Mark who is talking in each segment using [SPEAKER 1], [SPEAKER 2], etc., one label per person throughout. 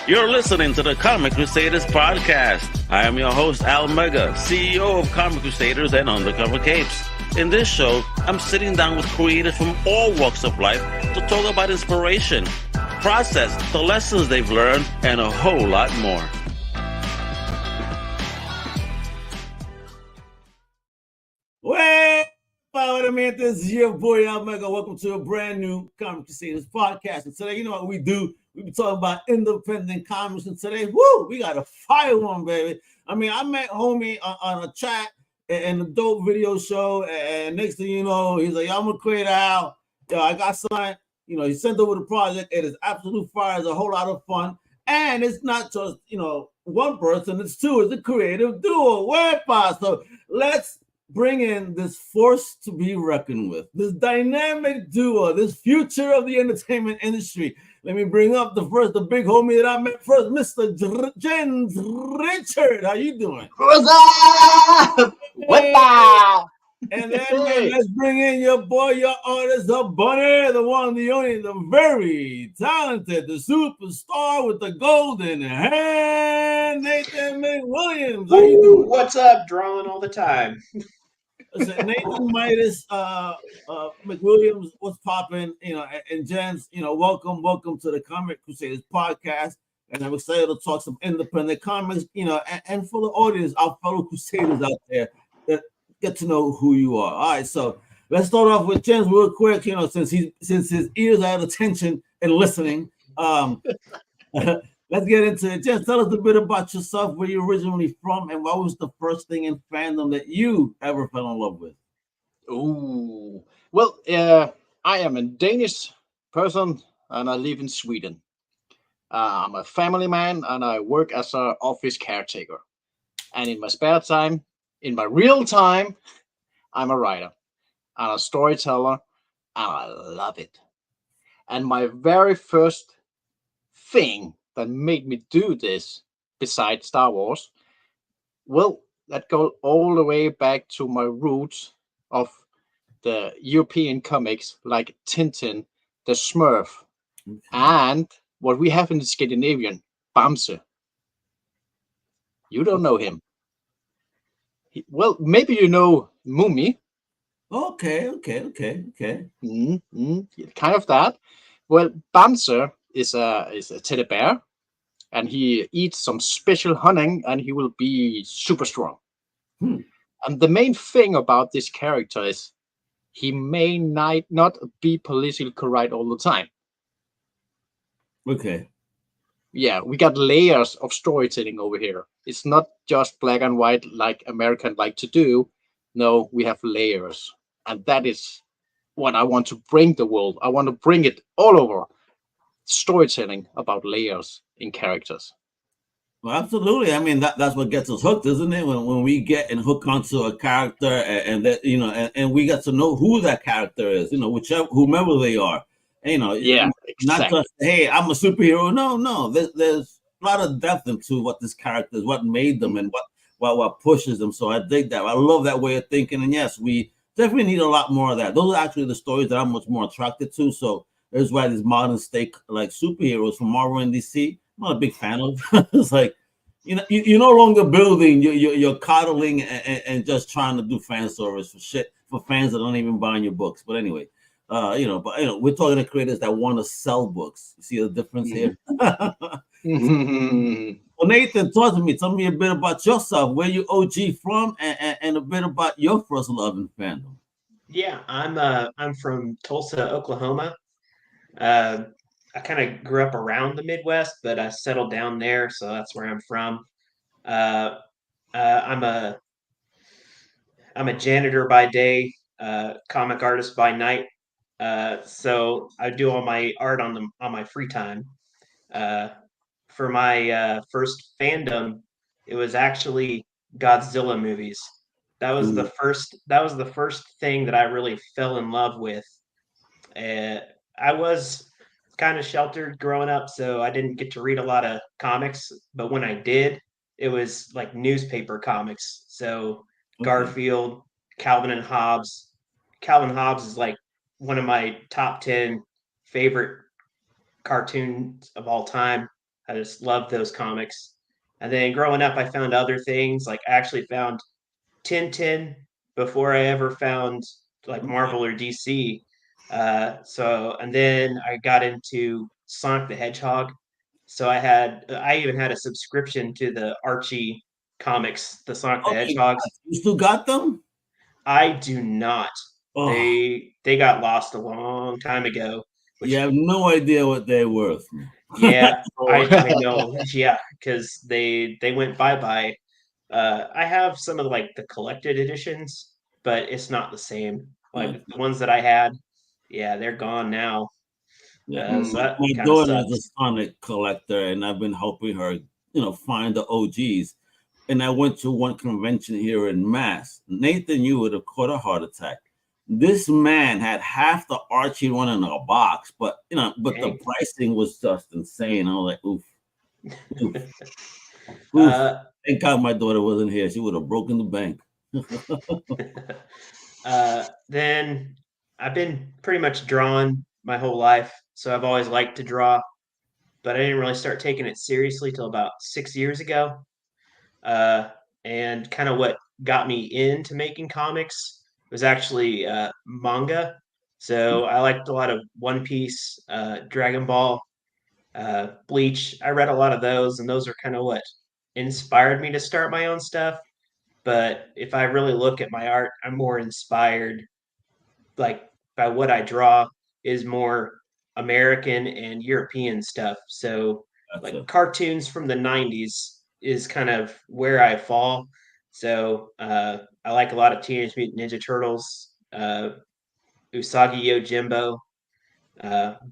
[SPEAKER 1] You're listening to the Comic Crusaders podcast. I am your host, Al Mega, CEO of Comic Crusaders and Undercover Capes. In this show, I'm sitting down with creators from all walks of life to talk about inspiration, process, the lessons they've learned, and a whole lot more.
[SPEAKER 2] Well, man, this is your boy Al Mega. Welcome to a brand new Comic Crusaders podcast. And today, you know what we do? We be talking about independent comics. And today, we got a fire one, baby. I mean, I met homie on a chat and a dope video show. And next thing you know, he's like, I'm going to create Al. Yo, I got signed. You know, he sent over the project. It is absolute fire. It's a whole lot of fun. And it's not just, one person. It's two. It's a creative duo. So let's bring in this force to be reckoned with, this dynamic duo, this future of the entertainment industry. Let me bring up the big homie that I met first, Mr. Jens Richard. How you doing?
[SPEAKER 3] What's up?
[SPEAKER 2] Hey. And then let's bring in your boy, your artist, the Bunneh, the one, the only, the very talented, the superstar with the golden hand, Nathan McWilliams. How you doing?
[SPEAKER 3] What's up? Drawing all the time.
[SPEAKER 2] Nathan Midas, McWilliams, what's popping? And Jens, welcome to the Comic Crusaders podcast. And I'm excited to talk some independent comics, and for the audience, our fellow Crusaders out there that get to know who you are. All right, so let's start off with Jens real quick. Since his ears are at attention and listening, let's get into it. Just tell us a bit about yourself, where you're originally from, and what was the first thing in fandom that you ever fell in love with?
[SPEAKER 3] Oh, well, I am a Danish person, and I live in Sweden. I'm a family man, and I work as an office caretaker. And in my spare time, in my real time, I'm a writer and a storyteller, and I love it. And my very first thing that made me do this, besides Star Wars, well, that goes all the way back to my roots of the European comics like Tintin, the Smurf, and what we have in the Scandinavian, Bamse. You don't know him. Well, maybe you know Mummy.
[SPEAKER 2] Okay.
[SPEAKER 3] Kind of that. Well, Bamse is a teddy bear, and he eats some special honey, and he will be super strong. And the main thing about this character is he may not be politically correct all the time.
[SPEAKER 2] Okay.
[SPEAKER 3] Yeah, we got layers of storytelling over here. It's not just black and white like Americans like to do. No, we have layers. And that is what I want to bring the world. I want to bring it all over. Storytelling about layers in characters.
[SPEAKER 2] Well, absolutely. I mean, that's what gets us hooked, isn't it? When we get and hook onto a character, and that and we get to know who that character is, whomever they are.
[SPEAKER 3] Yeah,
[SPEAKER 2] not
[SPEAKER 3] exactly.
[SPEAKER 2] just, hey, I'm a superhero. No. There's a lot of depth into what this character is, what made them, and what pushes them. So I dig that. I love that way of thinking. And yes, we definitely need a lot more of that. Those are actually the stories that I'm much more attracted to. So that's why these modern state like superheroes from Marvel and DC, I'm not a big fan of. It's like, you're no longer building, you're coddling and just trying to do fan service for fans that don't even buy your books. But anyway, we're talking to creators that want to sell books. You see the difference here? Well, Nathan, talk to me. Tell me a bit about yourself, where you OG from, and a bit about your first love in fandom.
[SPEAKER 4] Yeah, I'm from Tulsa, Oklahoma. I kind of grew up around the Midwest, but I settled down there, so that's where I'm from. Uh, I'm a janitor by day, comic artist by night. So I do all my art on my free time. For my first fandom, it was actually Godzilla movies. That was the first. That was the first thing that I really fell in love with. I was kind of sheltered growing up, so I didn't get to read a lot of comics. But when I did, it was like newspaper comics. So Garfield, Calvin and Hobbes. Calvin Hobbes is like one of my top 10 favorite cartoons of all time. I just loved those comics. And then growing up, I found other things. Like I actually found Tintin before I ever found like
[SPEAKER 2] Okay.
[SPEAKER 4] Marvel or DC. And then I got into Sonic the Hedgehog. So I even had a subscription to the Archie comics, the Sonic the
[SPEAKER 2] Oh my
[SPEAKER 4] Hedgehogs.
[SPEAKER 2] God. You still got them?
[SPEAKER 4] I do not.
[SPEAKER 2] Oh,
[SPEAKER 4] They got lost a long time ago,
[SPEAKER 2] you
[SPEAKER 4] which
[SPEAKER 2] have no idea what they're worth.
[SPEAKER 4] yeah,
[SPEAKER 3] Oh.
[SPEAKER 4] I know. Yeah, because they went bye-bye. I have some of like the collected editions, but it's not the same.
[SPEAKER 2] Yeah,
[SPEAKER 4] Like the ones that I had, yeah, they're gone now.
[SPEAKER 2] yeah.
[SPEAKER 4] So
[SPEAKER 3] Mm.
[SPEAKER 4] that
[SPEAKER 2] My
[SPEAKER 4] kind of
[SPEAKER 2] daughter is a
[SPEAKER 4] sucks.
[SPEAKER 2] Sonic collector, and I've been helping her, find the OGs. And I went to one convention here in Mass. Nathan, you would have caught a heart attack. This man had half the Archie one in a box, but the
[SPEAKER 4] Dang.
[SPEAKER 2] pricing was just insane. I was like, oof, oof, oof.
[SPEAKER 4] Uh,
[SPEAKER 2] Thank God my daughter wasn't here. She would have broken the bank.
[SPEAKER 4] then I've been pretty much drawn my whole life, so I've always liked to draw, but I didn't really start taking it seriously till about 6 years ago. Uh, and kind of what got me into making comics was actually manga. So I liked a lot of One Piece, Dragon Ball, Bleach. I read a lot of those, and those are kind of what inspired me to start my own stuff. But if I really look at my art, I'm more inspired like by what I draw is more American and European stuff. So like
[SPEAKER 2] Gotcha.
[SPEAKER 4] cartoons from the 90s is kind of where I fall. So I like a lot of Teenage Mutant Ninja Turtles, Usagi Yojimbo,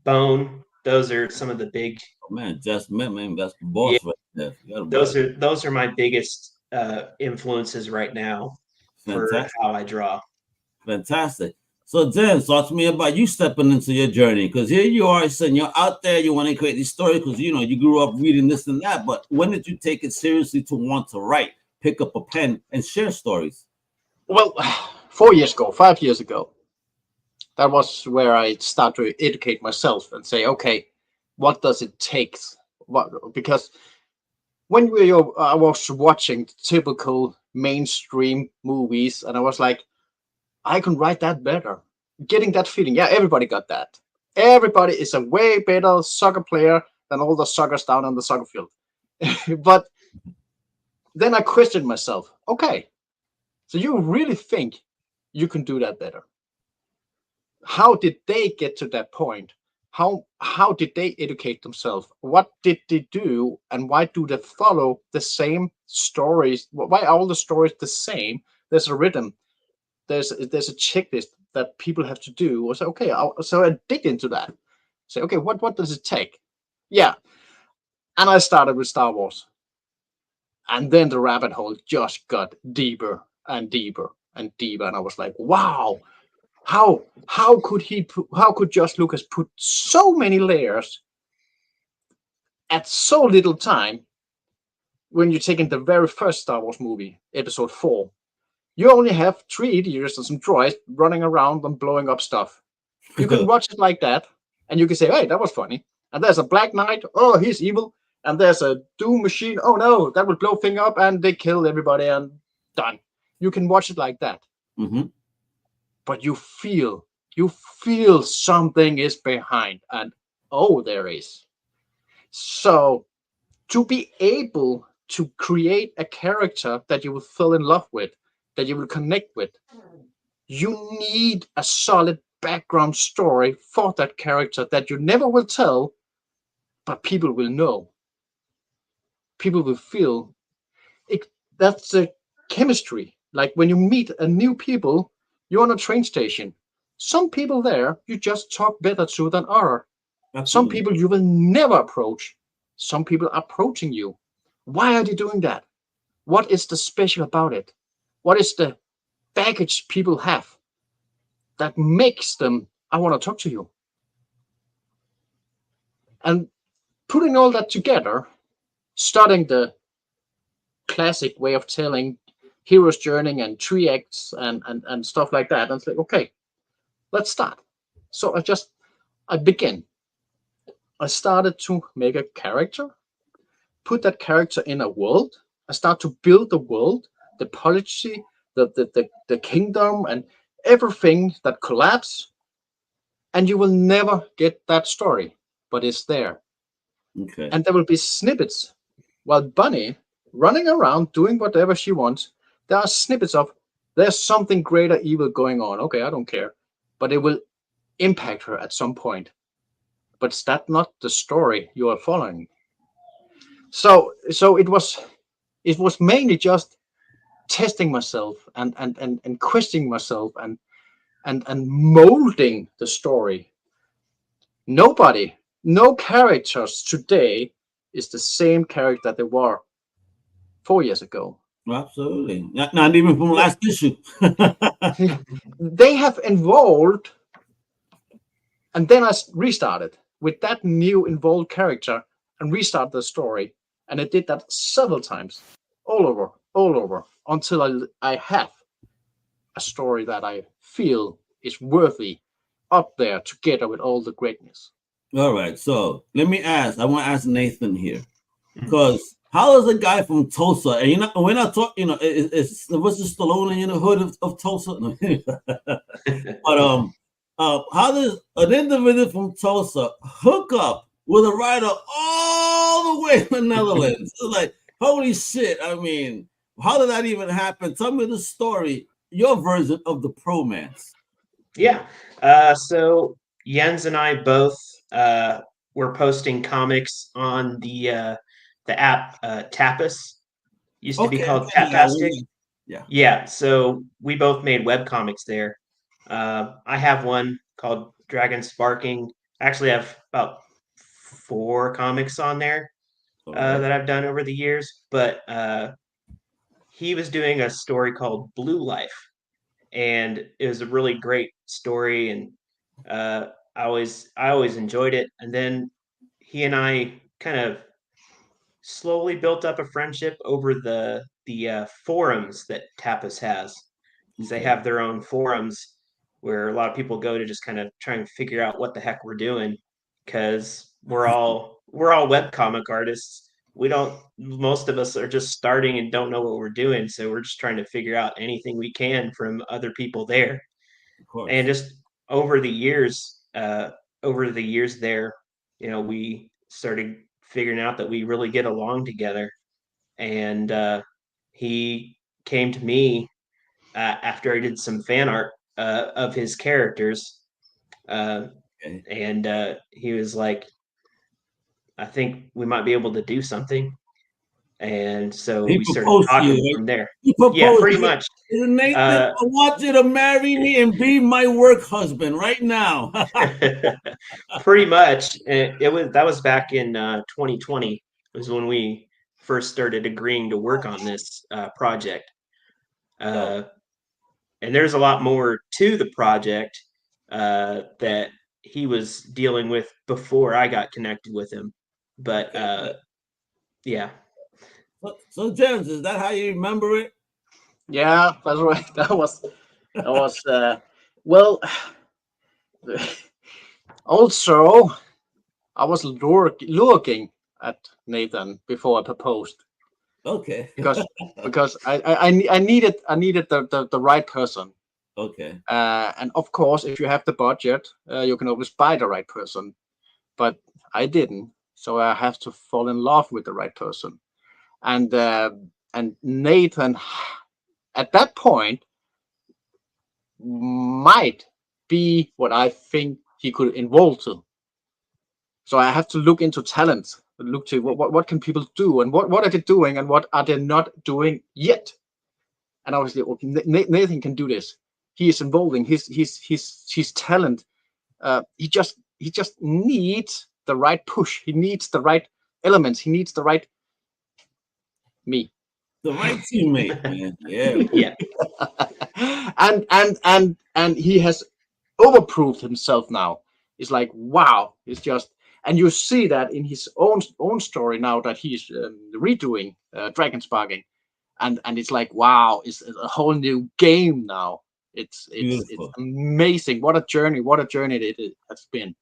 [SPEAKER 4] Bone. Those are some of the big.
[SPEAKER 2] Oh, man, just met, man. That's the
[SPEAKER 4] Yeah,
[SPEAKER 2] boss right there. You got about it.
[SPEAKER 4] those are my biggest influences right now for
[SPEAKER 2] Fantastic.
[SPEAKER 4] how I draw.
[SPEAKER 2] Fantastic. So then, talk to me about you stepping into your journey, because here you are saying you're out there, you want to create these stories because you grew up reading this and that. But when did you take it seriously to want to write, pick up a pen, and share stories?
[SPEAKER 3] Well, 4 years ago, 5 years ago, that was where I start to educate myself and say, okay, what does it take? What, because I was watching typical mainstream movies, and I was like, I can write that better. Getting that feeling, yeah, everybody got that. Everybody is a way better soccer player than all the suckers down on the soccer field. But then I questioned myself. Okay, so you really think you can do that better? How did they get to that point? How did they educate themselves? What did they do, and why do they follow the same stories? Why are all the stories the same? There's a rhythm. There's a checklist that people have to do. So okay, so I dig into that. Say okay, what does it take? Yeah, and I started with Star Wars, and then the rabbit hole just got deeper and deeper and deeper, and I was like, wow, how could Josh Lucas put so many layers at so little time when you're taking the very first Star Wars movie, Episode 4? You only have 3 idiots and some droids running around and blowing up stuff. You can watch it like that, and you can say, hey, that was funny. And there's a Black Knight, oh, he's evil. And there's a Doom machine, oh no, that will blow thing up, and they kill everybody, and done. You can watch it like that.
[SPEAKER 2] Mm-hmm.
[SPEAKER 3] But you feel something is behind, and oh, there is. So to be able to create a character that you will fall in love with, that you will connect with, you need a solid background story for that character that you never will tell, but people will know. People will feel it. That's a chemistry. Like when you meet a new people, you're on a train station. Some people there you just talk better to than other. Some
[SPEAKER 2] Absolutely.
[SPEAKER 3] people you will never approach. Some people are approaching you. Why are they doing that? What is the special about it? What is the baggage people have that makes them, I want to talk to you? And putting all that together, starting the classic way of telling hero's journey and 3 acts and stuff like that. And it's like, okay, let's start. So I begin. I started to make a character, put that character in a world. I start to build the world, the policy, the kingdom, and everything that collapse. And you will never get that story, but it's there.
[SPEAKER 2] Okay.
[SPEAKER 3] And there will be snippets while Bunneh running around doing whatever she wants. There are snippets of there's something greater evil going on. Okay, I don't care, but it will impact her at some point. But is that not the story you are following? So it was mainly just testing myself and questioning myself and molding the story. Nobody, no characters today is the same character they were 4 years ago.
[SPEAKER 2] Absolutely. Not even from last issue.
[SPEAKER 3] They have evolved, and then I restarted with that new involved character and restart the story. And I did that several times, all over, until I have a story that I feel is worthy up there together with all the greatness.
[SPEAKER 2] All right. So let me ask. I want to ask Nathan here because how is a guy from Tulsa? And we're not talking. It's Sylvester Stallone in the hood of Tulsa. But how does an individual from Tulsa hook up with a writer all the way in the Netherlands? It's like, holy shit! I mean, how did that even happen? Tell me the story, your version of the bromance.
[SPEAKER 4] Yeah. So Jens and I both were posting comics on the app Tapas. Used to be called Tapastic.
[SPEAKER 2] Yeah.
[SPEAKER 4] Yeah. So we both made web comics there. I have one called Dragon Sparking. I actually have about 4 comics on there that I've done over the years. But he was doing a story called Blue Life, and it was a really great story, and I always enjoyed it. And then he and I kind of slowly built up a friendship over the forums that Tapas has. Because they have their own forums where a lot of people go to just kind of try and figure out what the heck we're doing, because we're all webcomic artists. We don't Most of us are just starting and don't know what we're doing, so we're just trying to figure out anything we can from other people there.
[SPEAKER 2] Of course.
[SPEAKER 4] And just over the years there, we started figuring out that we really get along together. And he came to me after I did some fan art of his characters, and he was like, "I think we might be able to do something." And so
[SPEAKER 2] He
[SPEAKER 4] we started
[SPEAKER 2] proposed to
[SPEAKER 4] talking
[SPEAKER 2] you,
[SPEAKER 4] from there.
[SPEAKER 2] He
[SPEAKER 4] Yeah,
[SPEAKER 2] proposed.
[SPEAKER 4] pretty much.
[SPEAKER 2] Nathan, I want you to marry me and be my work husband right now.
[SPEAKER 4] Pretty much. That was back in 2020 was when we first started agreeing to work on this project. And there's a lot more to the project that he was dealing with before I got connected with him. But yeah.
[SPEAKER 2] So James, is that how you remember it?
[SPEAKER 3] Yeah, that's right. That was well. Also, I was looking at Nathan before I proposed.
[SPEAKER 2] Okay.
[SPEAKER 3] because I needed the right person.
[SPEAKER 2] Okay.
[SPEAKER 3] And of course, if you have the budget, you can always buy the right person. But I didn't, so I have to fall in love with the right person. And Nathan, at that point, might be what I think he could involve to. So I have to look into talent, look to what can people do, and what are they doing, and what are they not doing yet. And obviously, okay, Nathan can do this. He is involving his talent. He just needs the right push. He needs the right elements. He needs the right me.
[SPEAKER 2] The right teammate, man. Yeah.
[SPEAKER 3] Yeah. and he has overproved himself now. It's like, wow. It's just, and you see that in his own story now that he's redoing Dragon Sparking, and it's like, wow, it's a whole new game now. It's amazing. What a journey it has been.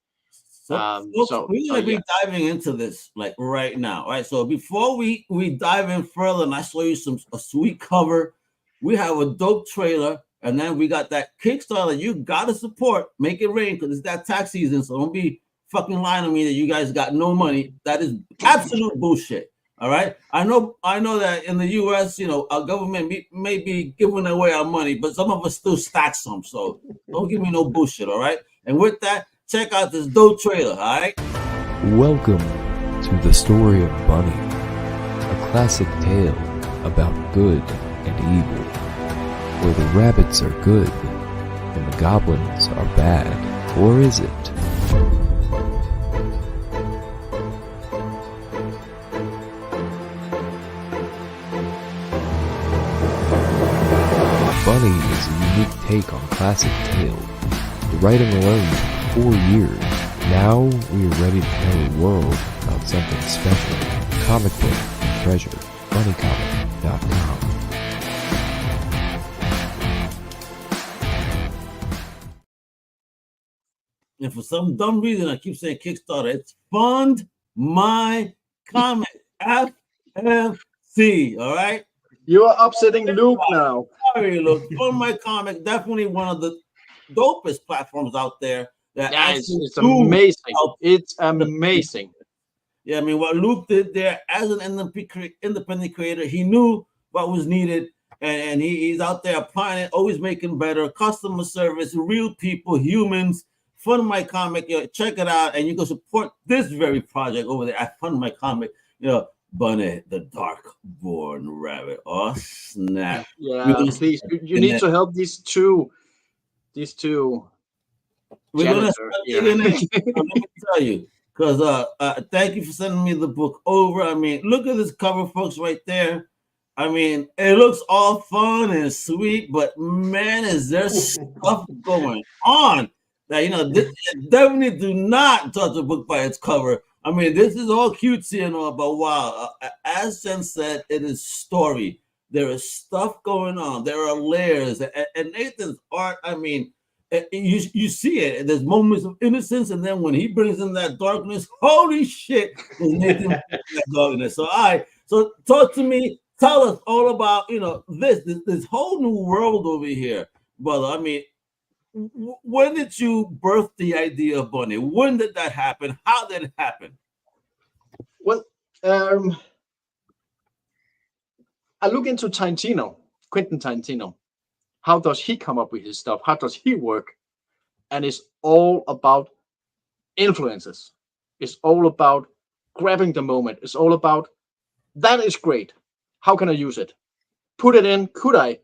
[SPEAKER 2] So, folks, we're gonna be diving into this like right now, right? So before we dive in further, and I show you a sweet cover, we have a dope trailer, and then we got that Kickstarter. You gotta support, make it rain, because it's that tax season. So don't be fucking lying to me that you guys got no money. That is absolute bullshit. All right. I know that in the U.S., our government may be giving away our money, but some of us still stack some. So don't give me no bullshit. All right. And with that, check out this dope trailer. All right.
[SPEAKER 5] Welcome to the story of Bunneh, a classic tale about good and evil, where the rabbits are good and the goblins are bad, or is it? Bunneh is a unique take on classic tale. The writing alone took 4 years. Now we are ready to tell the world about something special. Comic book treasure. BunnehComic.com.
[SPEAKER 2] And for some dumb reason, I keep saying Kickstarter. It's Fund My Comic. FMC. All right.
[SPEAKER 3] You are upsetting Luke now.
[SPEAKER 2] Sorry, Luke. Fund My Comic, definitely one of the dopest platforms out there.
[SPEAKER 3] It's amazing. It's amazing.
[SPEAKER 2] Yeah, I mean, what Luke did there as an independent creator, he knew what was needed, and he's out there applying it, always making better customer service, real people, humans. Fund My Comic, check it out, and you can support this very project over there at Fund My Comic. Bunneh, the Dark-born Rabbit. Oh snap!
[SPEAKER 3] Yeah, please, you need to help these two.
[SPEAKER 2] We're gonna let me tell you, because thank you for sending me the book over. I mean, look at this cover, folks, right there. I mean, it looks all fun and sweet, but man, is there stuff going on that definitely do not judge a book by its cover. I mean, this is all cutesy and all, but wow, as Sen said, it is story. There is stuff going on. There are layers, and Nathan's art. I mean, you see it. There's moments of innocence, and then when he brings in that darkness, holy shit, there's Nathan that darkness. So talk to me. Tell us all about this whole new world over here, brother. I mean, when did you birth the idea of Bunneh? When did that happen? How did it happen?
[SPEAKER 3] Well, I look into Quentin Tarantino. How does he come up with his stuff? How does he work? And it's all about influences. It's all about grabbing the moment. It's all about, that is great. How can I use it? Put it in. Could I?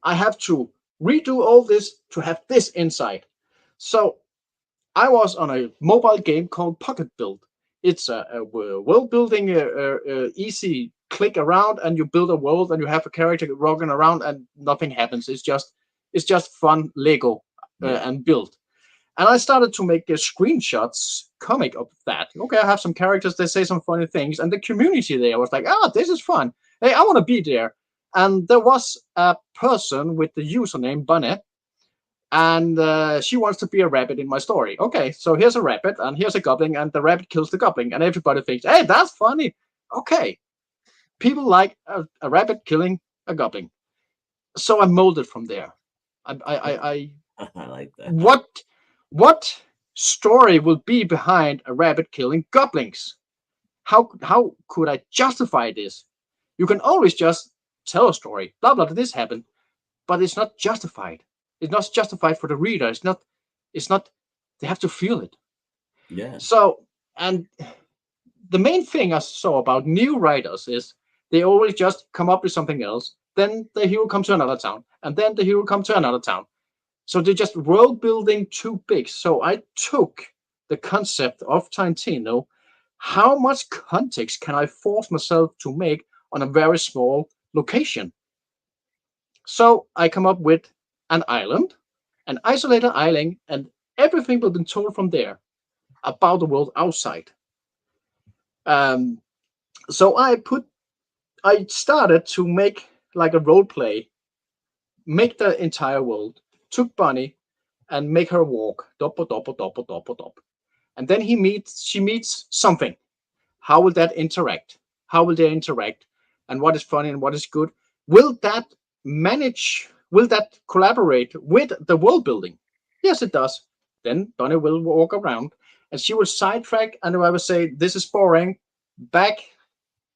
[SPEAKER 3] I have to redo all this to have this insight. So I was on a mobile game called Pocket Build. It's a world building, easy click around, and you build a world, and you have a character rocking around, and nothing happens. It's just fun Lego and build. And I started to make screenshots, comic of that. Okay, I have some characters. They say some funny things, and the community there was like, this is fun. Hey, I want to be there. And there was a person with the username Bunneh, and she wants to be a rabbit in my story. Okay, so here's a rabbit, and here's a goblin, and the rabbit kills the goblin, and everybody thinks, hey, that's funny. Okay, people like a rabbit killing a goblin. So I molded from there. I
[SPEAKER 2] like that.
[SPEAKER 3] What story will be behind a rabbit killing goblins? How could I justify this? You can always just tell a story, blah blah, this happened, but it's not justified. It's not justified for the reader. It's not. They have to feel it.
[SPEAKER 2] Yeah.
[SPEAKER 3] So, and the main thing I saw about new writers is they always just come up with something else. Then the hero comes to another town, and then the hero comes to another town. So they're just world building too big. So I took the concept of Tarantino. How much context can I force myself to make on a very small location? So I come up with an island, an isolated island, and everything will be told from there about the world outside. So I started to make like a role play, make the entire world, took Bunneh and make her walk, dop, dop, dop, dop, dop. and then she meets something. How will that interact? How will they interact? And what is funny and what is good? Will that manage? Will that collaborate with the world building? Yes, it does. Then Bunneh will walk around and she will sidetrack, and I will say, "This is boring. Back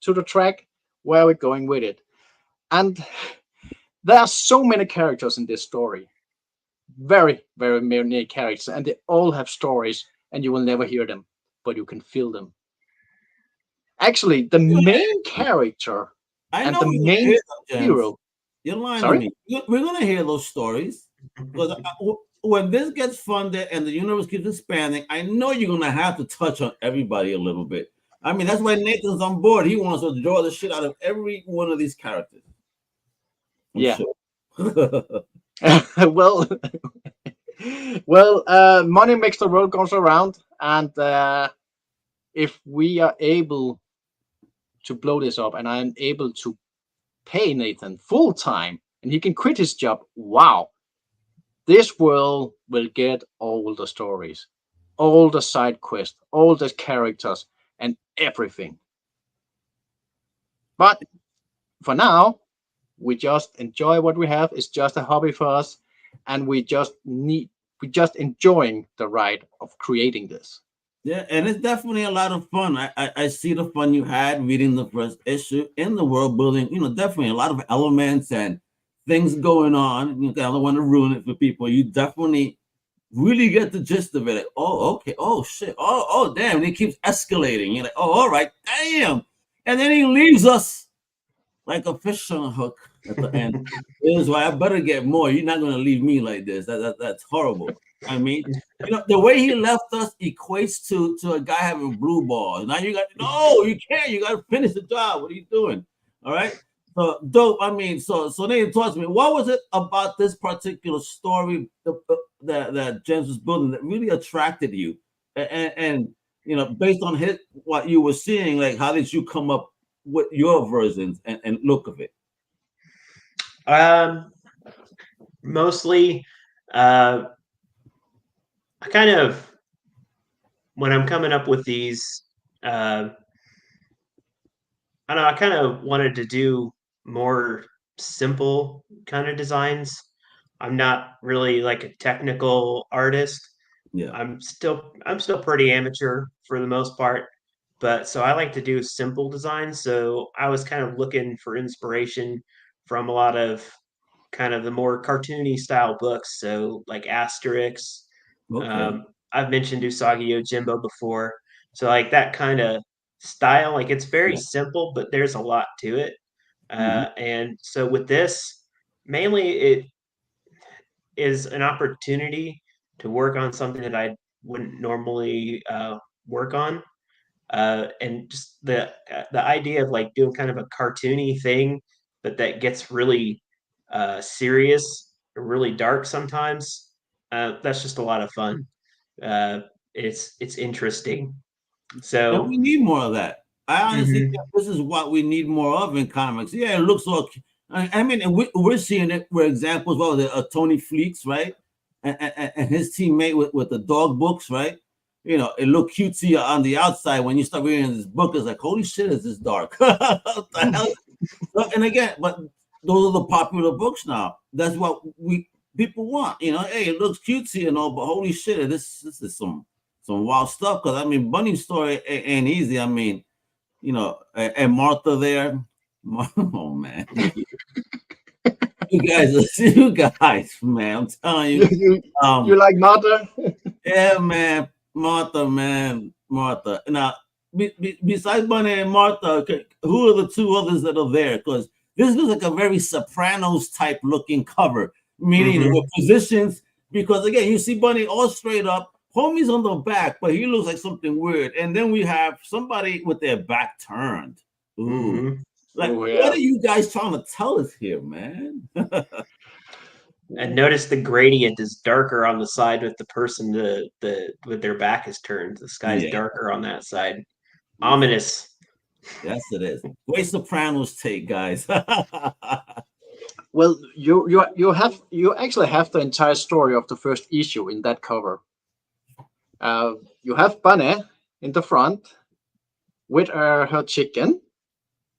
[SPEAKER 3] to the track. Where are we going with it?" And there are so many characters in this story. Very, very many characters, and they all have stories, and you will never hear them, but you can feel them. Actually, the main character
[SPEAKER 2] I
[SPEAKER 3] and
[SPEAKER 2] know
[SPEAKER 3] the
[SPEAKER 2] we're gonna
[SPEAKER 3] main
[SPEAKER 2] hear them, James.
[SPEAKER 3] hero.
[SPEAKER 2] You're lying to
[SPEAKER 3] Sorry?
[SPEAKER 2] me. We're gonna hear those stories because when this gets funded and the universe keeps expanding, I know you're gonna have to touch on everybody a little bit. I mean, that's why Nathan's on board. He wants to draw the shit out of every one of these characters. I'm
[SPEAKER 3] Yeah.
[SPEAKER 2] sure.
[SPEAKER 3] well, money makes the world goes around, and if we are able to blow this up, and I'm able to pay Nathan full time, and he can quit his job, wow, this world will get all the stories, all the side quests, all the characters, and everything. But for now, we just enjoy what we have. It's just a hobby for us, and we just enjoying the ride of creating this.
[SPEAKER 2] Yeah, and it's definitely a lot of fun. I see the fun you had reading the first issue in the world building. Definitely a lot of elements and things going on. I don't want to ruin it for people. You definitely really get the gist of it. Like, oh, okay. Oh, shit. Oh, damn. And it keeps escalating. You're like, oh, all right. Damn. And then he leaves us like a fish on a hook at the end. This is why I better get more. You're not going to leave me like this. That's horrible. I mean, the way he left us equates to a guy having blue balls. Now you got you can't. You got to finish the job. What are you doing? All right. So dope. I mean, so they talk to me. What was it about this particular story that James was building that really attracted you? And based on what you were seeing, like how did you come up with your versions and look of it?
[SPEAKER 4] Mostly, I kind of, when I'm coming up with these, I don't know, I kind of wanted to do more simple kind of designs. I'm not really like a technical artist.
[SPEAKER 2] Yeah.
[SPEAKER 4] I'm still pretty amateur for the most part, but so I like to do simple designs. So I was kind of looking for inspiration from a lot of kind of the more cartoony style books. So like Asterix.
[SPEAKER 2] Okay.
[SPEAKER 4] I've mentioned Usagi Yojimbo before. So like that kind of style, like it's very
[SPEAKER 2] Yeah.
[SPEAKER 4] simple, but there's a lot to it.
[SPEAKER 2] Mhm.
[SPEAKER 4] And so with this, mainly it is an opportunity to work on something that I wouldn't normally work on. And just the idea of like doing kind of a cartoony thing, but that gets really serious or really dark sometimes. That's just a lot of fun. Uh, it's interesting.
[SPEAKER 2] And
[SPEAKER 4] So
[SPEAKER 2] we need more of that. I honestly think
[SPEAKER 4] mhm.
[SPEAKER 2] this is what we need more of in comics. Yeah, it looks all. I mean, and we're seeing it where examples. Well, Tony Fleets, right, and his teammate with the dog books, right. It looked cutesy on the outside. When you start reading this book, it's like, holy shit, is this dark? What the hell? And again, but those are the popular books now. That's what people want. Hey, it looks cutesy and all, but holy shit, this is some wild stuff. Because I mean, Bunny's story ain't easy. I mean, and Martha there. Oh man, you guys, man, I'm telling you.
[SPEAKER 3] You like Martha?
[SPEAKER 2] Yeah, man, Martha, man, Martha. Now, besides Bunneh and Martha, who are the two others that are there? Because this looks like a very Sopranos type looking cover, meaning
[SPEAKER 4] Mhm.
[SPEAKER 2] with positions. Because again, you see Bunneh all straight up. Homie's on the back, but he looks like something weird. And then we have somebody with their back turned. Ooh.
[SPEAKER 4] Mhm.
[SPEAKER 2] Like,
[SPEAKER 3] Oh,
[SPEAKER 2] what
[SPEAKER 3] yeah.
[SPEAKER 2] are you guys trying to tell us here, man?
[SPEAKER 4] And notice the gradient is darker on the side with the person with their back is turned. The sky's
[SPEAKER 2] Yeah,
[SPEAKER 4] darker on that side.
[SPEAKER 2] yes,
[SPEAKER 4] Ominous.
[SPEAKER 2] yes, it is. Way Sopranos take, guys.
[SPEAKER 3] Well, you actually have the entire story of the first issue in that cover. You have Bunneh in the front with her chicken.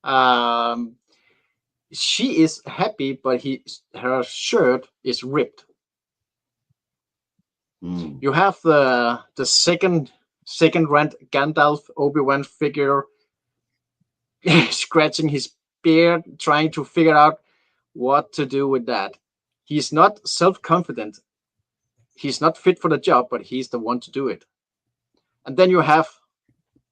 [SPEAKER 3] Um, she is happy, but her shirt is ripped. You have the second rand Gandalf Obi-Wan figure scratching his beard, trying to figure out what to do with that. He's not self-confident. He's not fit for the job, but he's the one to do it. And then you have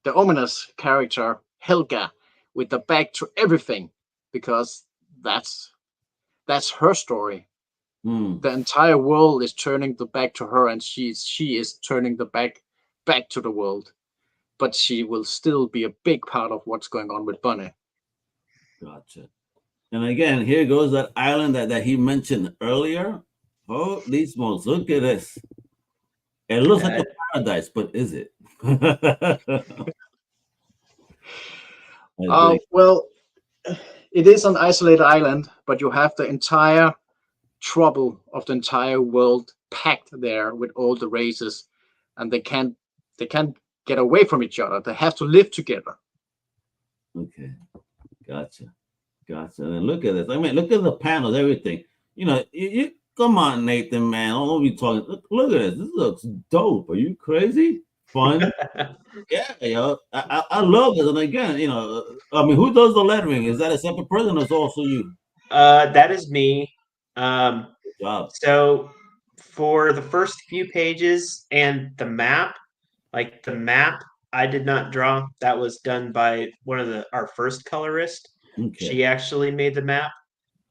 [SPEAKER 3] the ominous character Helga with the back to everything, because that's her story. The entire world is turning the back to her, and she is turning the back to the world. But she will still be a big part of what's going on with Bunneh.
[SPEAKER 2] Gotcha. And again, here goes that island that he mentioned earlier. Holy smokes, look at this. It looks like a paradise, but is it?
[SPEAKER 3] Well, it is an isolated island, but you have the entire trouble of the entire world packed there with all the races, and they can't get away from each other. They have to live together.
[SPEAKER 2] Okay, gotcha. And look at this. I mean, look at the panels, everything. You come on, Nathan, man. I don't be talking. Look at this. This looks dope. Are you crazy? Fun. Yeah, yo. I love this. And again, I mean, who does the lettering? Is that a separate person or is it also you?
[SPEAKER 4] That is me.
[SPEAKER 2] Good job.
[SPEAKER 4] So for the first few pages and the map, I did not draw. That was done by one of our first colorist.
[SPEAKER 2] Okay.
[SPEAKER 4] She actually made the map.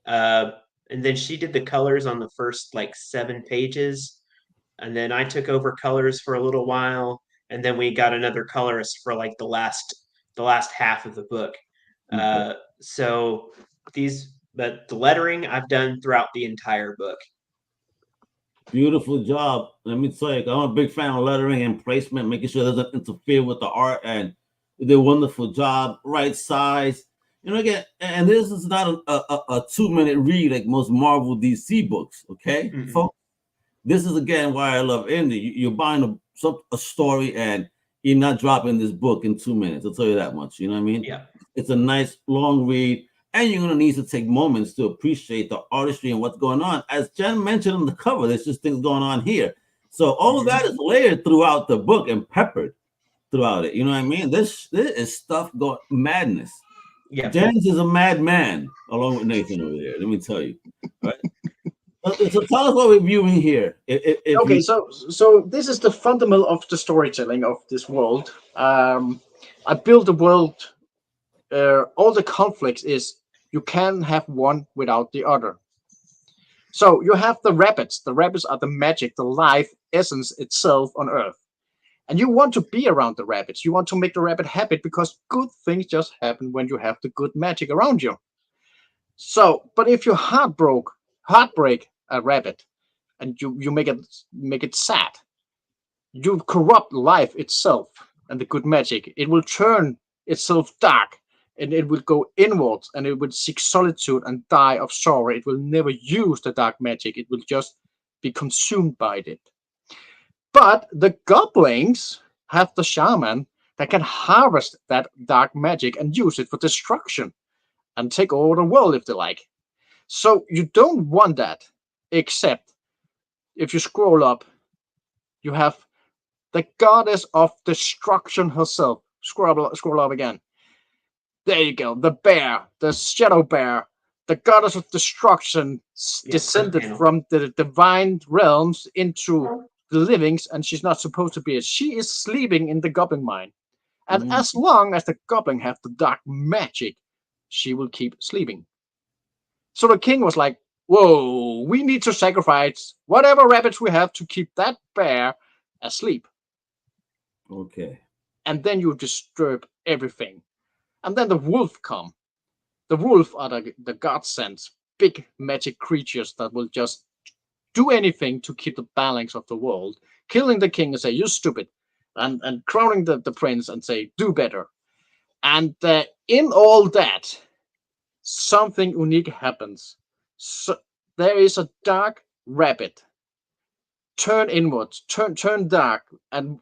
[SPEAKER 4] And then she did the colors on the first 7 pages. And then I took over colors for a little while. And then we got another colorist for the last half of the book.
[SPEAKER 2] Okay.
[SPEAKER 4] But the lettering I've done throughout the entire book.
[SPEAKER 2] Beautiful job. Let me tell you, I'm a big fan of lettering and placement, making sure it doesn't interfere with the art, and you did a wonderful job. Right size. Again, and this is not a 2-minute read like most Marvel DC books, okay?
[SPEAKER 4] Mm-hmm.
[SPEAKER 2] Folks, this is again why I love indie. You're buying a story, and you're not dropping this book in 2 minutes. I'll tell you that much. You know what I mean?
[SPEAKER 4] Yeah.
[SPEAKER 2] It's a nice long read, and you're gonna need to take moments to appreciate the artistry and what's going on. As Jen mentioned on the cover, there's just things going on here. So all of that is layered throughout the book and peppered throughout it. You know what I mean? This is stuff going madness.
[SPEAKER 4] Yeah.
[SPEAKER 2] Jens is a madman along with Nathan over there. Let me tell you. Right? So tell us what we're viewing here.
[SPEAKER 3] Okay, so this is the fundamental of the storytelling of this world. I built the world. All the conflicts is you can't have one without the other. So you have the rabbits. The rabbits are the magic, the life essence itself on Earth. And you want to be around the rabbits. You want to make the rabbit happy because good things just happen when you have the good magic around you. So, but if you heartbreak a rabbit and you make it sad, you corrupt life itself and the good magic. It will turn itself dark, and it will go inwards, and it will seek solitude and die of sorrow. It will never use the dark magic. It will just be consumed by it. But the goblins have the shaman that can harvest that dark magic and use it for destruction and take over the world if they like. So you don't want that, except if you scroll up, you have the goddess of destruction herself. Scroll up again. There you go. The bear, the shadow bear, the goddess of destruction, descended from the divine realms into the livings, and she's not supposed to be. She is sleeping in the goblin mine, and as long as the goblin have the dark magic, she will keep sleeping. So the king was like, "Whoa, we need to sacrifice whatever rabbits we have to keep that bear asleep."
[SPEAKER 2] Okay.
[SPEAKER 3] And then you disturb everything. And then the wolf come. The wolf are the godsend, big magic creatures that will just do anything to keep the balance of the world, killing the king and say, "You stupid," and crowning the prince and say, "Do better." And in all that, something unique happens. So there is a dark rabbit, turn inwards, turn dark, and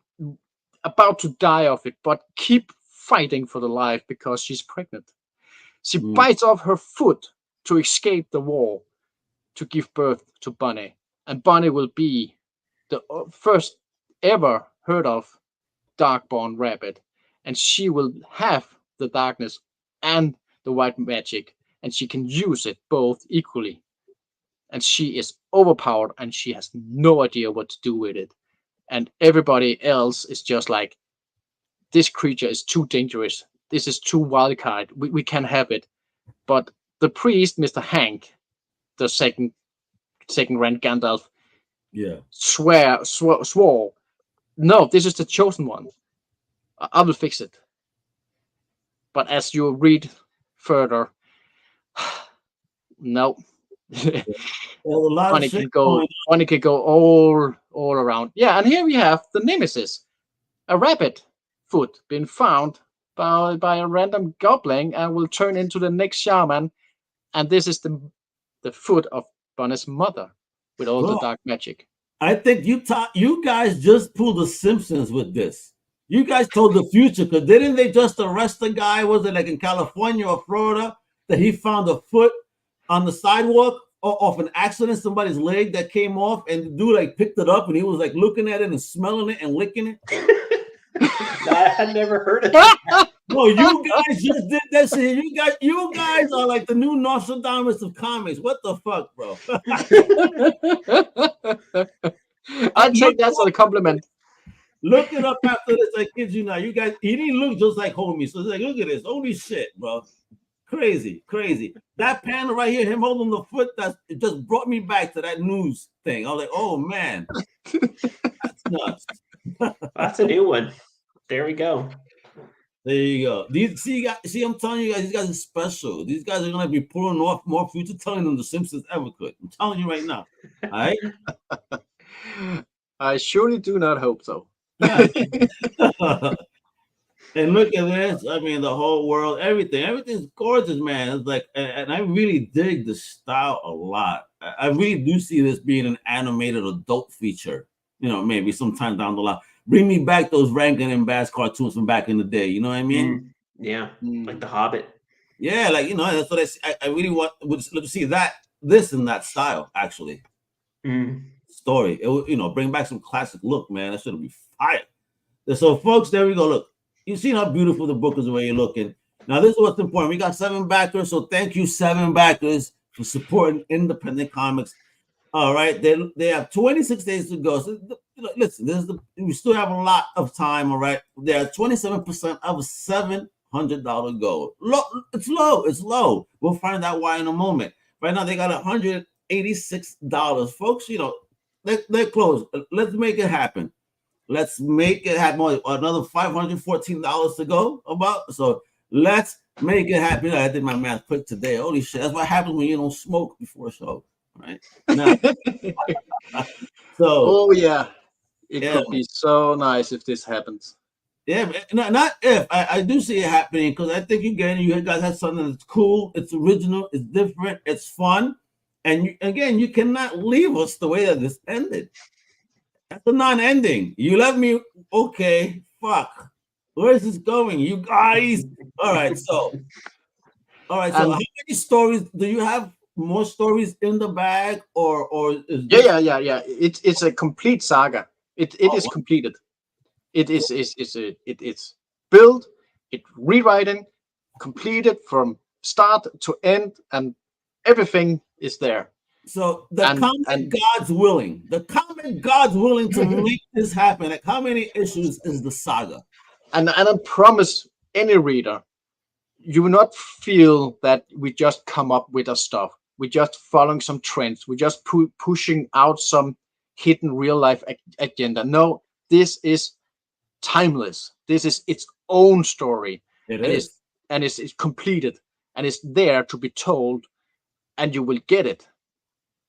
[SPEAKER 3] about to die of it, but keep fighting for the life because she's pregnant. She bites off her foot to escape the war, to give birth to Bunneh. And Bunneh will be the first ever heard of Darkborn rabbit. And she will have the darkness and the white magic, and she can use it both equally. And she is overpowered, and she has no idea what to do with it. And everybody else is just like, this creature is too dangerous. This is too wildcard. We can't have it. But the priest, Mr. Hank, the second rank Gandalf, swore, no, this is the chosen one. I will fix it. But as you read further, no. Bunneh can go all around. Yeah, and here we have the nemesis, a rabbit foot being found by a random goblin and will turn into the next shaman. And this is the foot of Bunneh's mother with all the dark magic.
[SPEAKER 2] I think you guys just pulled the Simpsons with this. You guys told the future, because didn't they just arrest a guy? Was it like in California or Florida that he found a foot on the sidewalk off an accident, somebody's leg that came off, and the dude like picked it up and he was like looking at it and smelling it and licking it?
[SPEAKER 4] I had never heard of that.
[SPEAKER 2] No, you guys just did that shit. You guys are like the new Nostradamus of comics. What the fuck, bro?
[SPEAKER 3] I take that as a compliment.
[SPEAKER 2] Look it up after this. I kid you not. You guys, he didn't look just like homie. So it's like, look at this. Holy shit, bro. Crazy. That panel right here, him holding the foot, it just brought me back to that news thing. I was like, oh man. That's nuts.
[SPEAKER 4] That's a new one. There we go.
[SPEAKER 2] There you go. See, I'm telling you guys, these guys are special. These guys are gonna be pulling off more future telling than the Simpsons ever could. I'm telling you right now. All right.
[SPEAKER 3] I surely do not hope so.
[SPEAKER 2] And look at this. I mean, the whole world, everything's gorgeous, man. It's like, and I really dig the style a lot. I really do see this being an animated adult feature. You know, maybe sometime down the line. Bring me back those Rankin and Bass cartoons from back in the day. You know what I mean?
[SPEAKER 4] Yeah, like The Hobbit.
[SPEAKER 2] Yeah, like, you know, that's what I really would love to see this in that style, actually. Story. It would, you know, bring back some classic look, man. That should be fire. So, folks, there we go. Look, you see how beautiful the book is the way you're looking. Now, this is what's important. We got 7 backers, so thank you, 7 backers, for supporting independent comics. All right, they have 26 days to go. So, listen, we still have a lot of time. All right, they're 27% of a $700 goal. It's low. We'll find out why in a moment. Right now, they got $186, folks. You know, they're close. Let's make it happen. Let's make it happen. Another $514 to go. So let's make it happen. I did my math quick today. Holy shit! That's what happens when you don't smoke before a show. Right now,
[SPEAKER 3] oh yeah, it could be so nice if this happens.
[SPEAKER 2] Yeah, not if. I do see it happening because I think you guys have something that's cool, it's original, it's different, it's fun, and you cannot leave us the way that this ended. That's a non-ending. You left me okay. Fuck, where is this going, you guys? All right, so how many stories do you have? More stories in the bag, or is
[SPEAKER 3] yeah. It's a complete saga. It is completed. It's built, it's rewriting, completed from start to end, and everything is there.
[SPEAKER 2] So the comic God's willing to make this happen. Like, how many issues is the saga?
[SPEAKER 3] And I promise any reader, you will not feel that we just come up with our stuff. We're just following some trends. We're just pushing out some hidden real life agenda. No, this is timeless. This is its own story. It's completed, and it's there to be told, and you will get it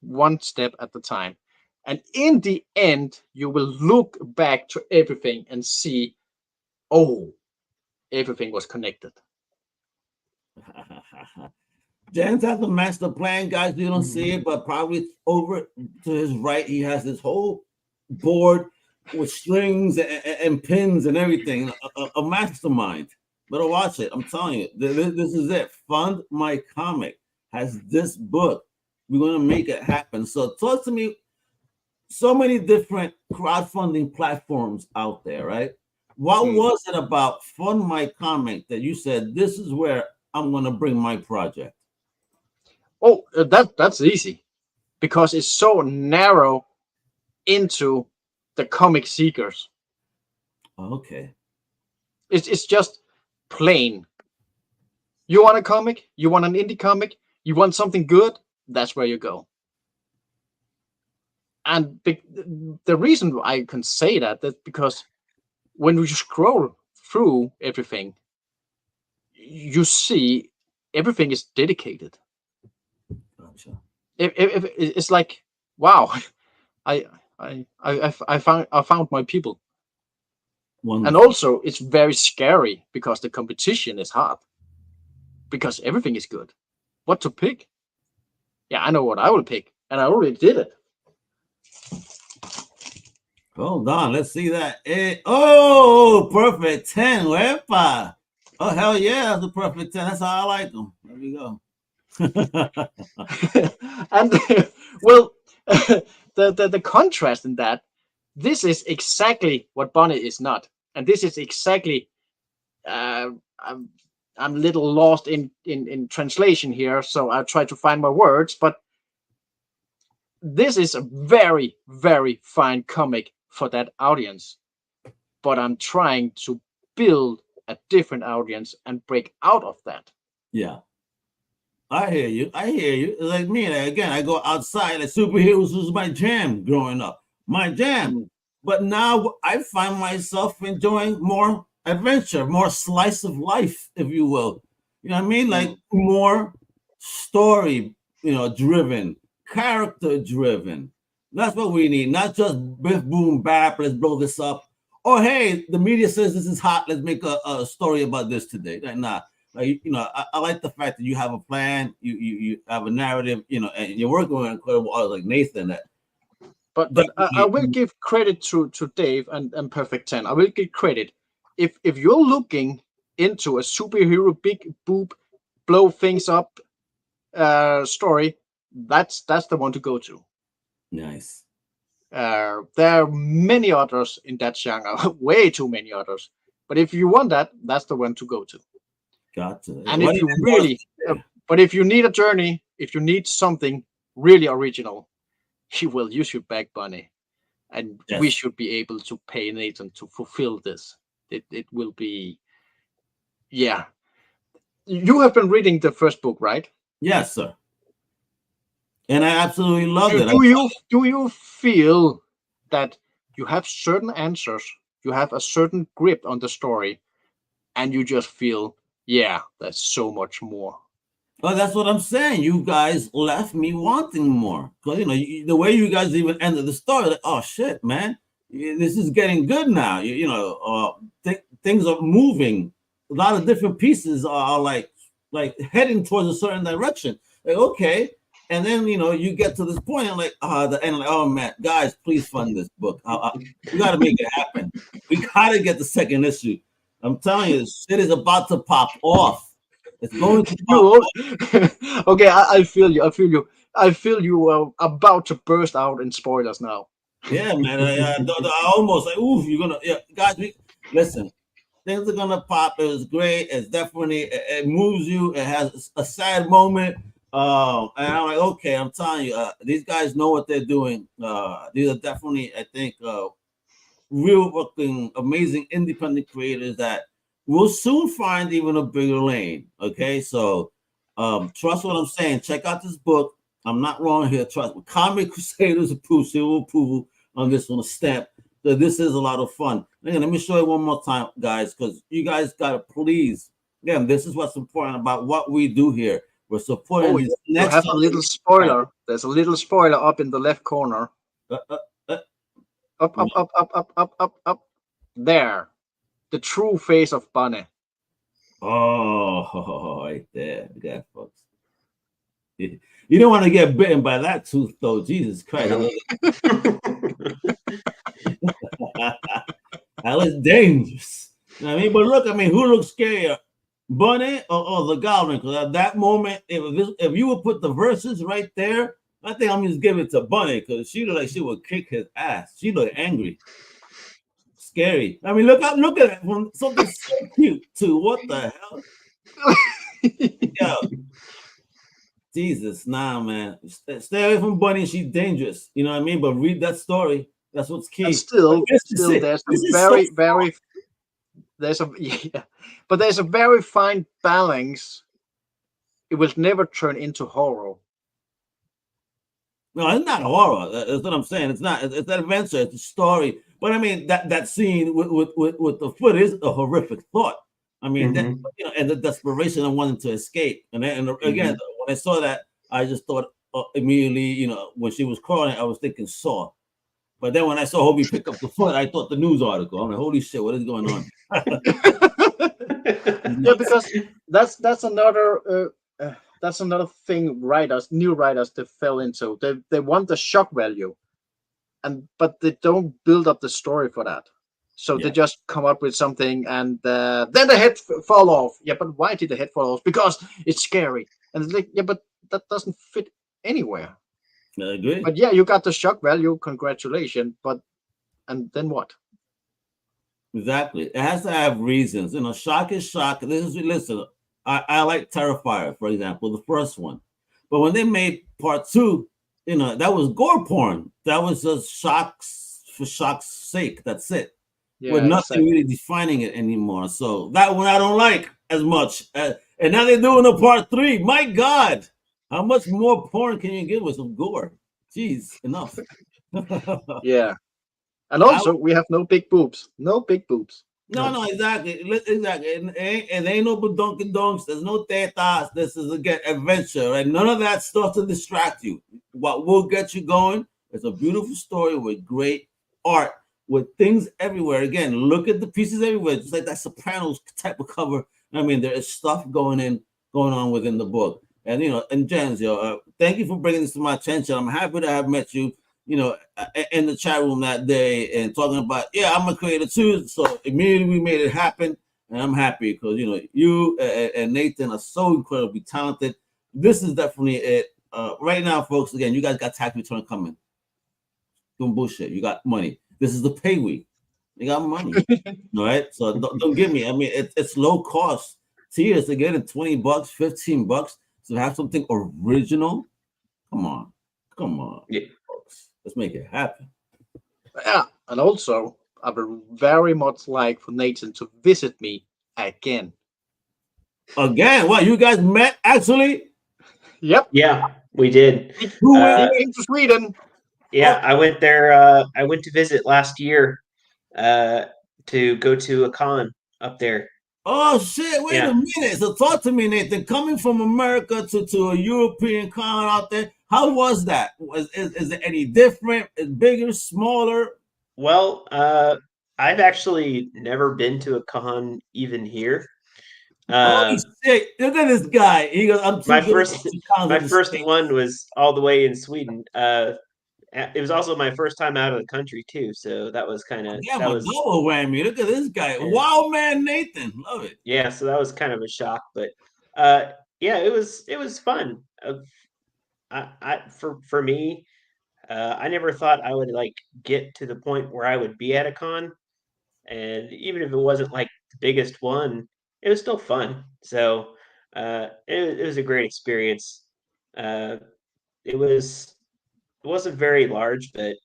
[SPEAKER 3] one step at a time. And in the end, you will look back to everything and see, oh, everything was connected.
[SPEAKER 2] Jens has the master plan, guys. You don't see it, but probably over to his right, he has this whole board with strings and pins and everything. A mastermind. Better watch it. I'm telling you, this is it. Fund My Comic has this book. We're gonna make it happen. So talk to me. So many different crowdfunding platforms out there, right? What was it about Fund My Comic that you said this is where I'm gonna bring my project?
[SPEAKER 3] Oh, that's easy because it's so narrow into the comic seekers.
[SPEAKER 2] Okay.
[SPEAKER 3] It's just plain. You want a comic? You want an indie comic? You want something good? That's where you go. And the reason I can say that's because when you scroll through everything, you see everything is dedicated.
[SPEAKER 2] Gotcha.
[SPEAKER 3] If it's like, wow, I found my people.
[SPEAKER 2] Wonderful.
[SPEAKER 3] And also, it's very scary because the competition is hard. Because everything is good. What to pick? Yeah, I know what I will pick, and I already did it.
[SPEAKER 2] Hold on, let's see that. Oh, perfect 10. Wepa. Oh, hell yeah, that's a perfect 10. That's how I like them. There we go.
[SPEAKER 3] And well, the contrast in that, this is exactly what Bunneh is not, and this is exactly I'm a little lost in translation here, so I'll try to find my words. But this is a very, very fine comic for that audience. But I'm trying to build a different audience and break out of that.
[SPEAKER 2] Yeah. I hear you. I hear you. Like me, again, I go outside. Like superheroes was my jam growing up. My jam. But now I find myself enjoying more adventure, more slice of life, if you will. You know what I mean? Like more story, driven, character driven. That's what we need. Not just biff, boom, bap, let's blow this up. Or hey, the media says this is hot. Let's make a story about this today. Like, nah. Like, I like the fact that you have a plan, you have a narrative, and you're working with incredible artists like Nathan.
[SPEAKER 3] But I will give credit to Dave and Perfect 10. I will give credit. If you're looking into a superhero big boob blow things up story, that's the one to go to.
[SPEAKER 2] Nice.
[SPEAKER 3] There are many others in that genre, way too many others. But if you want that, that's the one to go to.
[SPEAKER 2] Gotcha.
[SPEAKER 3] And if you really, but if you need a journey, if you need something really original, you will use your back, Bunneh, and we should be able to pay Nathan to fulfill this. It will be, yeah. You have been reading the first book, right?
[SPEAKER 2] Yes, sir. And I absolutely love it.
[SPEAKER 3] Do you feel that you have certain answers, you have a certain grip on the story, and you just feel, yeah, there's so much more?
[SPEAKER 2] Well, that's what I'm saying. You guys left me wanting more. Because, the way you guys even ended the story, like, oh, shit, man. This is getting good now. Things are moving. A lot of different pieces are like heading towards a certain direction. Like, okay. And then, you get to this point and like, the end, like, oh, man, guys, please fund this book. We got to make it happen. We got to get the second issue. I'm telling you, shit is about to pop off. It's going to pop.
[SPEAKER 3] Okay, I feel you. I feel you are about to burst out in spoilers now.
[SPEAKER 2] Yeah, man. I almost like, ooh, you're gonna, guys. Listen, things are gonna pop. It was great. It's definitely it moves you. It has a sad moment. And I'm like, okay, I'm telling you, these guys know what they're doing. These are definitely, I think, real working, amazing independent creators that we'll soon find even a bigger lane. Okay, so trust what I'm saying. Check out this book. I'm not wrong here. Trust me. Comic Crusaders approval, seal approval on this one, a stamp. So this is a lot of fun. Again, let me show you one more time, guys, because you guys gotta please. Again, this is what's important about what we do here. We're supporting.
[SPEAKER 3] You have a little spoiler. There's a little spoiler up in the left corner. Up. There. The true face of Bunneh.
[SPEAKER 2] Oh, right there. Yeah, folks. You don't want to get bitten by that tooth, though. Jesus Christ. That was dangerous. You know what I mean? But look, I mean, who looks scarier, Bunneh or the Goblin? Because at that moment, if you would put the verses right there, I think I'm just giving it to Bunneh because she looked like she would kick his ass. She looked angry, scary. I mean, look at it from something so cute to what the hell? Yo, Jesus, nah, man. Stay away from Bunneh. She's dangerous. You know what I mean? But read that story. That's what's
[SPEAKER 3] And
[SPEAKER 2] key. But
[SPEAKER 3] still,
[SPEAKER 2] this is
[SPEAKER 3] still,
[SPEAKER 2] it.
[SPEAKER 3] there's a
[SPEAKER 2] This is so
[SPEAKER 3] very, very, there's a yeah, but there's a very fine balance. It will never turn into horror.
[SPEAKER 2] no, it's not horror. That's what I'm saying. It's not. It's an adventure. It's a story. But I mean, that scene with the foot is a horrific thought. I mean, that,
[SPEAKER 4] Mhm.
[SPEAKER 2] you know, and the desperation of wanting to escape. And again, when I saw that, I just thought immediately, you know, when she was crawling, I was thinking Saw. But then when I saw Hobie pick up the foot, I thought the news article. I'm like, holy shit, what is going on?
[SPEAKER 3] Yeah, because that's another thing new writers, they fell into. They want the shock value, but they don't build up the story for that. So they
[SPEAKER 2] Yeah.
[SPEAKER 3] just come up with something, and then the head fall off. Yeah, but why did the head fall off? Because it's scary. And it's like, yeah, but that doesn't fit anywhere.
[SPEAKER 2] I agree.
[SPEAKER 3] But yeah, you got the shock value. Congratulations. But and then what?
[SPEAKER 2] Exactly. It has to have reasons. You know, shock is shock. Listen, I like Terrifier, for example, the first one. But when they made part two, you know, that was gore porn. That was just shocks for shock's sake. That's it. With
[SPEAKER 3] Yeah,
[SPEAKER 2] nothing really defining it anymore. So that one I don't like as much. And now they're doing a part three. My God, how much more porn can you get with some gore? Jeez, enough.
[SPEAKER 3] yeah. And
[SPEAKER 2] I
[SPEAKER 3] also, we have no big boobs. No big boobs.
[SPEAKER 2] No, exactly. Exactly. And ain't no Dunkin' Donks. There's no tetas. This is, again, adventure, right? None of that stuff to distract you. What will get you going is a beautiful story with great art, with things everywhere. Again, look at the pieces everywhere, just like that Sopranos type of cover. I mean, there is stuff going on within the book. And, you know, and Jens, thank you for bringing this to my attention. I'm happy to have met you, you know, in the chat room that day and talking about, yeah, I'm a creator too. So immediately we made it happen. And I'm happy because, you know, you and Nathan are so incredibly talented. This is definitely it. Right now, folks, again, you guys got tax return coming. Doing bullshit. You got money. This is the pay week. You got money. All right. So don't give me. I mean, it's low cost tiers to get it $20, $15 to have something original. Come on.
[SPEAKER 4] Yeah.
[SPEAKER 2] Folks. Let's make it happen.
[SPEAKER 3] Yeah, and also, I would very much like for Nathan to visit me again.
[SPEAKER 2] Again, what, you guys met actually?
[SPEAKER 3] Yep.
[SPEAKER 4] Yeah, we did.
[SPEAKER 3] Who went into Sweden?
[SPEAKER 4] Yeah, I went there. I went to visit last year to go to a con up there.
[SPEAKER 2] Oh shit! Wait
[SPEAKER 4] Yeah.
[SPEAKER 2] a minute. So talk to me, Nathan. Coming from America to a European con out there, how was that? Is it any different? Is bigger, smaller?
[SPEAKER 4] Well, I've actually never been to a con even here.
[SPEAKER 2] Holy shit! Look at this guy. He goes, "I'm too
[SPEAKER 4] My
[SPEAKER 2] good
[SPEAKER 4] first
[SPEAKER 2] for cons
[SPEAKER 4] my
[SPEAKER 2] in the
[SPEAKER 4] first
[SPEAKER 2] States."
[SPEAKER 4] one was all the way in Sweden. It was also my first time out of the country too, so that was kind of
[SPEAKER 2] Yeah,
[SPEAKER 4] that
[SPEAKER 2] my
[SPEAKER 4] was
[SPEAKER 2] double whammy. Look at this guy.
[SPEAKER 4] Yeah.
[SPEAKER 2] Wow, man, Nathan. Love it.
[SPEAKER 4] yeah, so that was kind of a shock, but yeah, it was fun. For me, I never thought I would like get to the point where I would be at a con, and even if it wasn't like the biggest one, it was still fun. So it was a great experience. Uh, it wasn't very large, but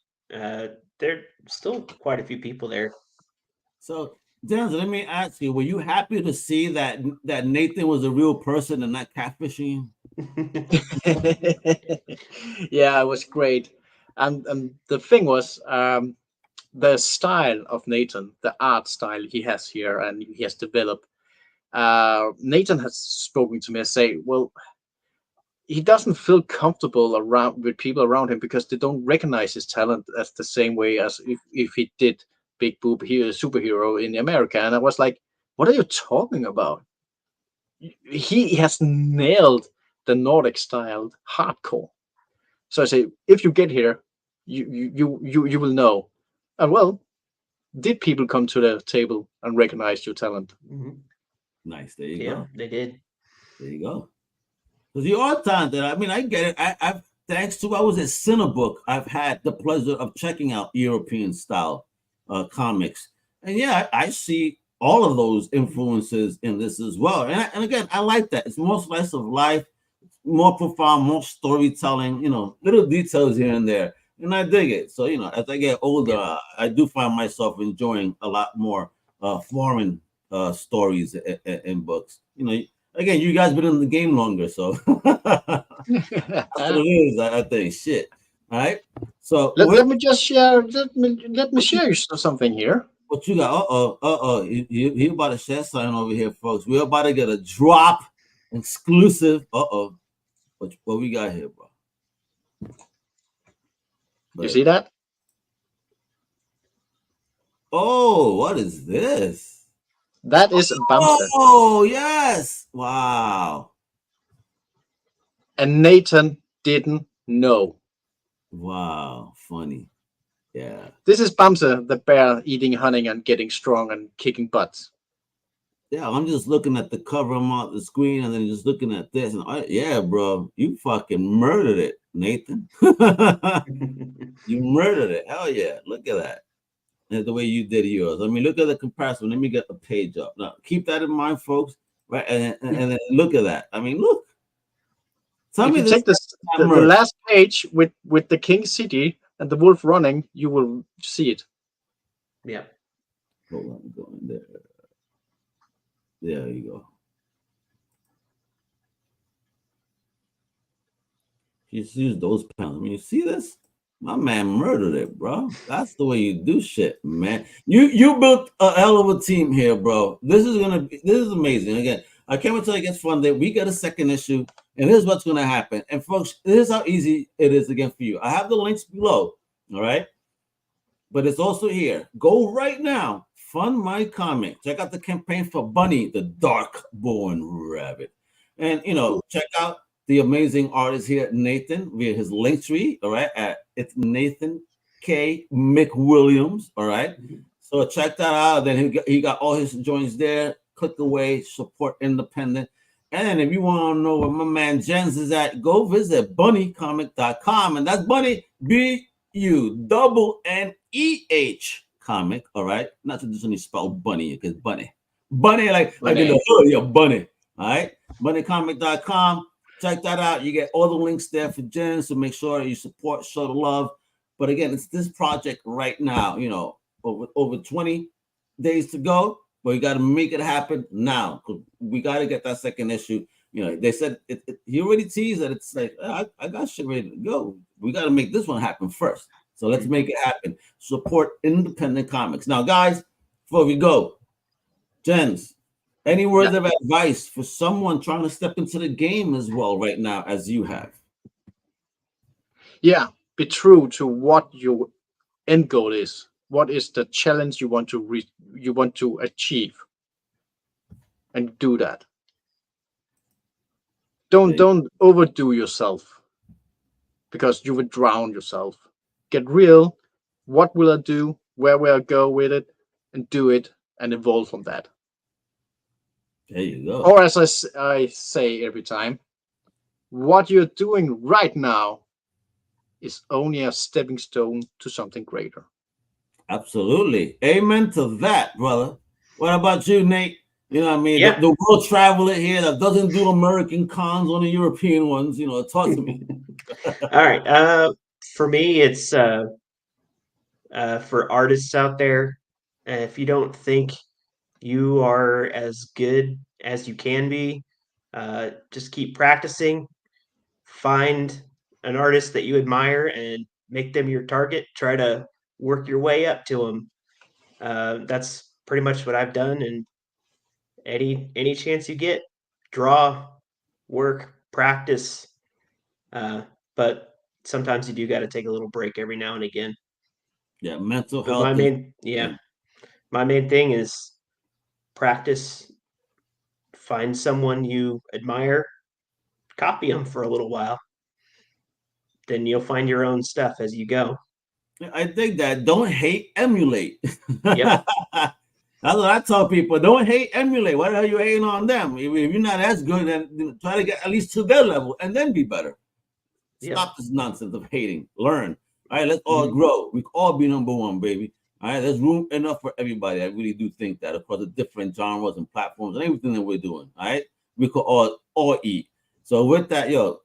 [SPEAKER 4] there still quite a few people there.
[SPEAKER 2] So, Denzel, let me ask you: were you happy to see that Nathan was a real person and not catfishing
[SPEAKER 3] Yeah, it was great. And the thing was, the style of Nathan, the art style he has here and he has developed. Nathan has spoken to me and say, well, he doesn't feel comfortable around with people around him because they don't recognize his talent as the same way as if he did Big Boob here superhero in America. And I was like, what are you talking about? He has nailed the Nordic styled hardcore. So I say, if you get here, you will know. And well, did people come to the table and recognize your talent?
[SPEAKER 4] Mhm.
[SPEAKER 2] Nice. There you
[SPEAKER 4] Yeah,
[SPEAKER 2] go.
[SPEAKER 4] they did.
[SPEAKER 2] There you go. Because you are talented. I mean, I get it. I've thanks to I was at Cinebook, I've had the pleasure of checking out European style comics, and yeah, I see all of those influences in this as well. And again, I like that. It's more slice of life, more profound, more storytelling. Little details here and there, and I dig it. So as I get older,
[SPEAKER 4] Yeah.
[SPEAKER 2] I do find myself enjoying a lot more foreign stories and books. Again, you guys been in the game longer, so that's what it is. I think. Shit. All right. So
[SPEAKER 3] Let me just share. Let me share you something here.
[SPEAKER 2] what you got? He about to share something over here, folks. We're about to get a drop exclusive. What we got here, bro?
[SPEAKER 3] You see that?
[SPEAKER 2] Oh, what is this?
[SPEAKER 3] That is Bamse.
[SPEAKER 2] Oh, yes. Wow.
[SPEAKER 3] And Nathan didn't know.
[SPEAKER 2] Wow. Funny. Yeah.
[SPEAKER 3] This is Bamse, the bear eating honey and getting strong and kicking butts.
[SPEAKER 2] Yeah, I'm just looking at the cover on the screen and then just looking at this. And yeah, bro, you fucking murdered it, Nathan. You murdered it. Hell yeah. Look at that. And the way you did yours. I mean, look at the comparison. Let me get the page up. Now, keep that in mind, folks. Right. And then look at that. I mean, look. Tell
[SPEAKER 3] If
[SPEAKER 2] me
[SPEAKER 3] you
[SPEAKER 2] this
[SPEAKER 3] take the last page with the king city and the wolf running, you will see it.
[SPEAKER 4] Yeah.
[SPEAKER 2] Hold on, going there. There you go. Just use those pounds. I mean, you see this? My man murdered it, bro. That's the way you do shit, man. You built a hell of a team here, bro. This is amazing. Again, I can't wait till it gets fun. That we get a second issue, and here's what's gonna happen. And folks, here's how easy it is again for you. I have the links below, all right? But it's also here. Go right now, fund my comic. Check out the campaign for Bunneh, the Dark-born Rabbit, and check out the amazing artist here, Nathan, via his link tree. All right, it's Nathan K. McWilliams. All right, so check that out. Then he got all his joints there. Click away, support independent. And if you want to know where my man Jens is at, go visit bunnehcomic.com. And that's Bunneh, BUNNEH comic. All right, not traditionally spelled bunny because bunny, like in the hood, yeah, bunny. All right, bunnehcomic.com. Check that out. You get all the links there for Jen, so make sure you support, show the love. But again, it's this project right now. Over 20 days to go, but we got to make it happen now. We got to get that second issue. They said he already teased that it's like I got shit ready to go. We got to make this one happen first. So let's make it happen. Support independent comics. Now, guys, before we go, Jens, any words of advice for someone trying to step into the game as well right now as you have?
[SPEAKER 3] Yeah, be true to what your end goal is. What is the challenge you want to achieve, and do that. Don't overdo yourself, because you will drown yourself. Get real. What will I do? Where will I go with it? And do it and evolve from that.
[SPEAKER 2] There you go.
[SPEAKER 3] Or as I say every time, what you're doing right now is only a stepping stone to something greater.
[SPEAKER 2] Absolutely. Amen to that, brother. What about you, Nate? You know what I mean?
[SPEAKER 4] Yeah.
[SPEAKER 2] The world traveler here that doesn't do American cons, only European ones. Talk to me.
[SPEAKER 4] All right. For me, it's for artists out there. If you don't think you are as good as you can be, just keep practicing. Find an artist that you admire and make them your target. Try to work your way up to them. That's pretty much what I've done. And any chance you get, draw, work, practice. But sometimes you do got to take a little break every now and again.
[SPEAKER 2] Yeah, mental
[SPEAKER 4] But
[SPEAKER 2] health.
[SPEAKER 4] my main thing is practice. Find someone you admire, copy them for a little while. Then you'll find your own stuff as you go.
[SPEAKER 2] I think that don't hate, emulate.
[SPEAKER 4] Yep.
[SPEAKER 2] That's what I tell people. Don't hate, emulate. Why the hell are you hating on them? If you're not as good, then try to get at least to their level and then be better. Stop this nonsense of hating. Learn. All right, let's all grow. We can all be number one, baby. All right, there's room enough for everybody. I really do think that across the different genres and platforms and everything that we're doing. All right, we could all eat. So with that, yo,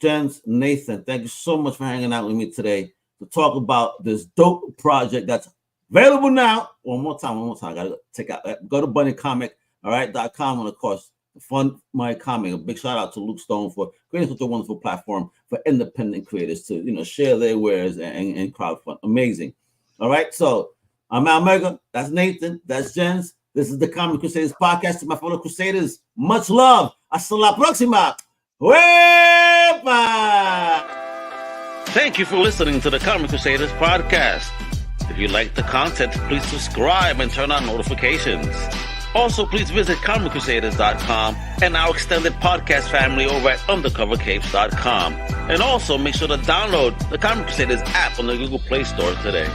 [SPEAKER 2] Jens, Nathan, thank you so much for hanging out with me today to talk about this dope project that's available now. One more time. I gotta take out. Go to Bunneh all right, .com, and of course, fund my comic. A big shout out to Luke Stone for creating such a wonderful platform for independent creators to share their wares and crowdfund. Amazing. All right, so I'm Al Mega. That's Nathan. That's Jens. This is the Comic Crusaders podcast. To my fellow Crusaders, much love. Hasta la próxima. Wepa!
[SPEAKER 1] Thank you for listening to the Comic Crusaders podcast. If you like the content, please subscribe and turn on notifications. Also, please visit ComicCrusaders.com and our extended podcast family over at UndercoverCapes.com. And also, make sure to download the Comic Crusaders app on the Google Play Store today.